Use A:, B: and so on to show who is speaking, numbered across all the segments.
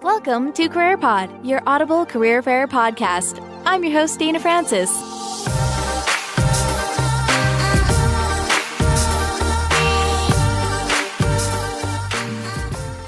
A: Welcome to Career Pod, your Audible career fair podcast. I'm your host, Dana Francis.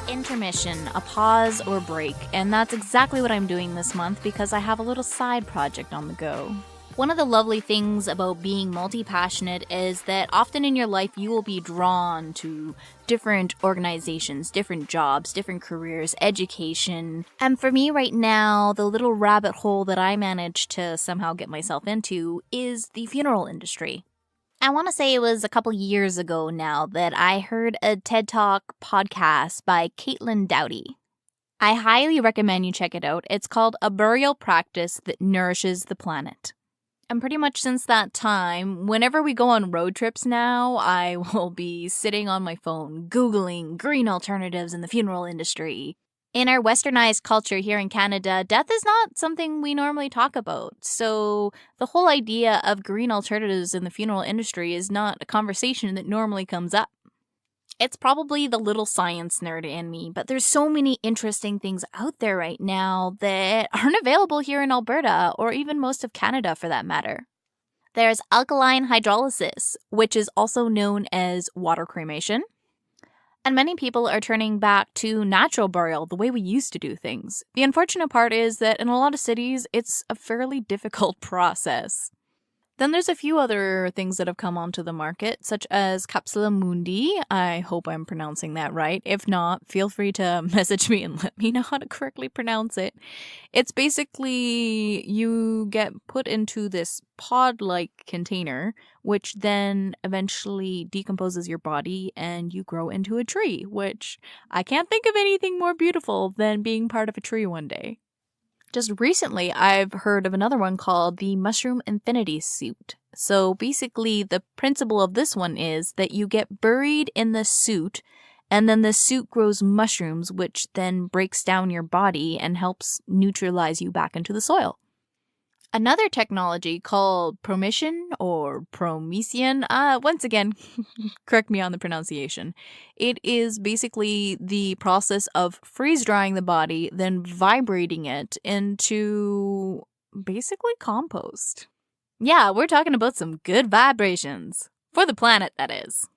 A: Intermission, a pause or break, and that's exactly what I'm doing this month because I have a little side project on the go. One of the lovely things about being multi-passionate is that often in your life you will be drawn to different organizations, different jobs, different careers, education. And for me right now, the little rabbit hole that I managed to somehow get myself into is the funeral industry. I want to say it was a couple years ago now that I heard a TED Talk podcast by Caitlin Doughty. I highly recommend you check it out. It's called A Burial Practice That Nourishes the Planet. And pretty much since that time, whenever we go on road trips now, I will be sitting on my phone, Googling green alternatives in the funeral industry. In our westernized culture here in Canada, death is not something we normally talk about. So the whole idea of green alternatives in the funeral industry is not a conversation that normally comes up. It's probably the little science nerd in me, but there's so many interesting things out there right now that aren't available here in Alberta, or even most of Canada for that matter. There's alkaline hydrolysis, which is also known as water cremation. And many people are turning back to natural burial, the way we used to do things. The unfortunate part is that in a lot of cities, it's a fairly difficult process. Then there's a few other things that have come onto the market, such as Capsula Mundi. I hope I'm pronouncing that right. If not, feel free to message me and let me know how to correctly pronounce it. It's basically you get put into this pod-like container, which then eventually decomposes your body and you grow into a tree, which I can't think of anything more beautiful than being part of a tree one day. Just recently, I've heard of another one called the Mushroom Infinity Suit. So basically, the principle of this one is that you get buried in the suit, and then the suit grows mushrooms, which then breaks down your body and helps neutralize you back into the soil. Another technology called Promission or Promesian, once again, correct me on the pronunciation. It is basically the process of freeze-drying the body, then vibrating it into basically compost. Yeah, we're talking about some good vibrations. For the planet, that is.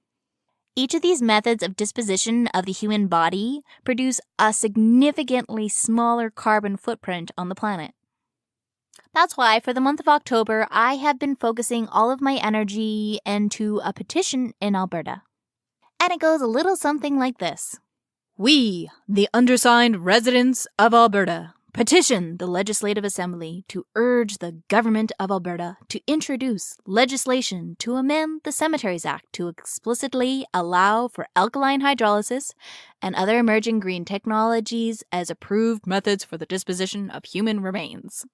A: Each of these methods of disposition of the human body produce a significantly smaller carbon footprint on the planet. That's why, for the month of October, I have been focusing all of my energy into a petition in Alberta. And it goes a little something like this. We, the undersigned residents of Alberta, petition the Legislative Assembly to urge the Government of Alberta to introduce legislation to amend the Cemeteries Act to explicitly allow for alkaline hydrolysis and other emerging green technologies as approved methods for the disposition of human remains.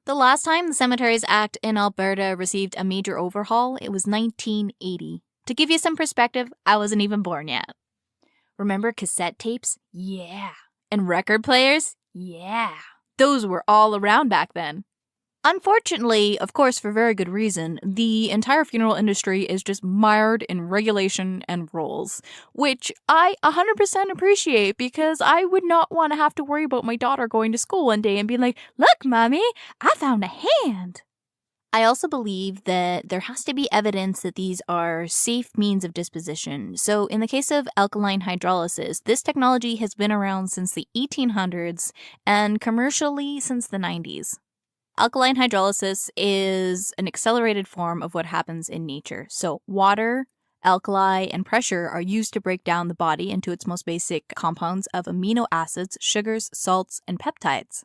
A: The last time the Cemeteries Act in Alberta received a major overhaul, it was 1980. To give you some perspective, I wasn't even born yet. Remember cassette tapes? Yeah. And record players? Yeah. Those were all around back then. Unfortunately, of course for very good reason, the entire funeral industry is just mired in regulation and rules, which I 100% appreciate because I would not want to have to worry about my daughter going to school one day and being like, "Look, Mommy, I found a hand." I also believe that there has to be evidence that these are safe means of disposition. So in the case of alkaline hydrolysis, this technology has been around since the 1800s and commercially since the 90s. Alkaline hydrolysis is an accelerated form of what happens in nature. So water, alkali, and pressure are used to break down the body into its most basic compounds of amino acids, sugars, salts, and peptides.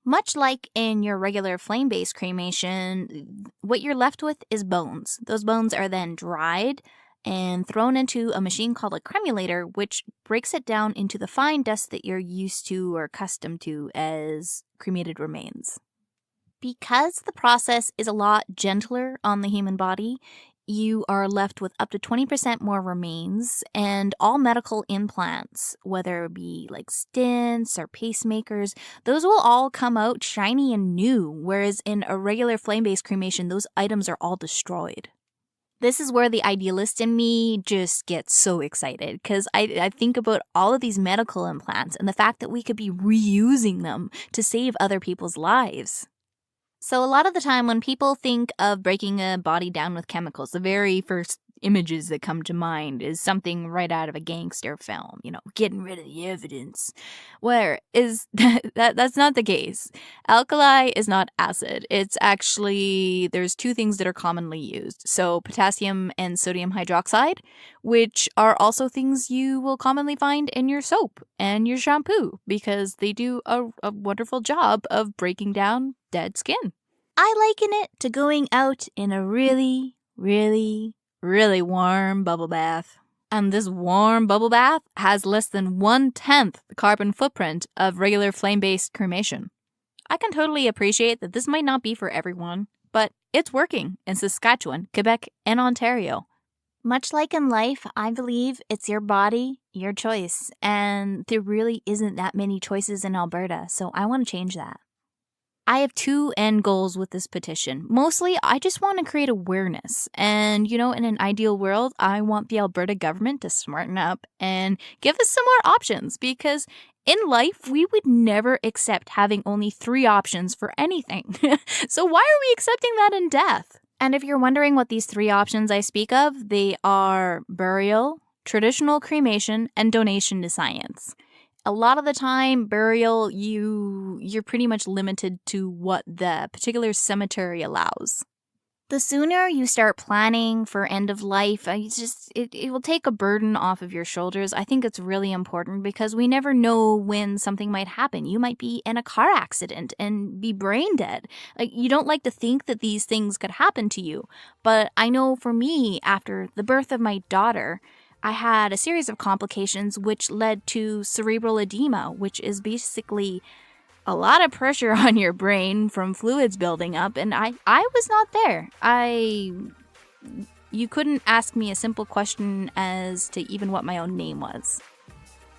A: Much like in your regular flame-based cremation, what you're left with is bones. Those bones are then dried and thrown into a machine called a cremulator, which breaks it down into the fine dust that you're used to or accustomed to as cremated remains. Because the process is a lot gentler on the human body, you are left with up to 20% more remains, and all medical implants, whether it be like stents or pacemakers, those will all come out shiny and new, whereas in a regular flame-based cremation, those items are all destroyed. This is where the idealist in me just gets so excited because I think about all of these medical implants and the fact that we could be reusing them to save other people's lives. So a lot of the time when people think of breaking a body down with chemicals, the very first images that come to mind is something right out of a gangster film, getting rid of the evidence. Where is that's not the case. Alkali is not acid. It's actually, there's two things that are commonly used. So potassium and sodium hydroxide, which are also things you will commonly find in your soap and your shampoo because they do a wonderful job of breaking down dead skin. I liken it to going out in a really, really, really warm bubble bath. And this warm bubble bath has less than 1/10 the carbon footprint of regular flame-based cremation. I can totally appreciate that this might not be for everyone, but it's working in Saskatchewan, Quebec, and Ontario. Much like in life, I believe it's your body, your choice, and there really isn't that many choices in Alberta, so I want to change that. I have two end goals with this petition. Mostly, I just want to create awareness. And, in an ideal world, I want the Alberta government to smarten up and give us some more options because in life, we would never accept having only 3 options for anything. So why are we accepting that in death? And if you're wondering what these 3 options I speak of, they are burial, traditional cremation, and donation to science. A lot of the time, burial, you're pretty much limited to what the particular cemetery allows. The sooner you start planning for end of life, it will take a burden off of your shoulders. I think it's really important because we never know when something might happen. You might be in a car accident and be brain dead. You don't like to think that these things could happen to you. But I know for me, after the birth of my daughter, I had a series of complications which led to cerebral edema, which is basically a lot of pressure on your brain from fluids building up, and I was not there. You couldn't ask me a simple question as to even what my own name was.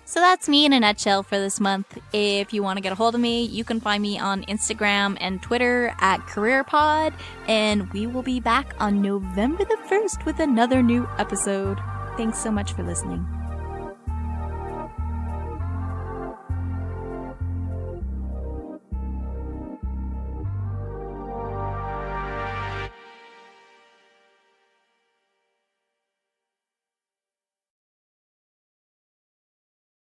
A: So that's me in a nutshell for this month. If you want to get a hold of me, you can find me on Instagram and Twitter at CareerPod, and we will be back on November the 1st with another new episode. Thanks so much for listening.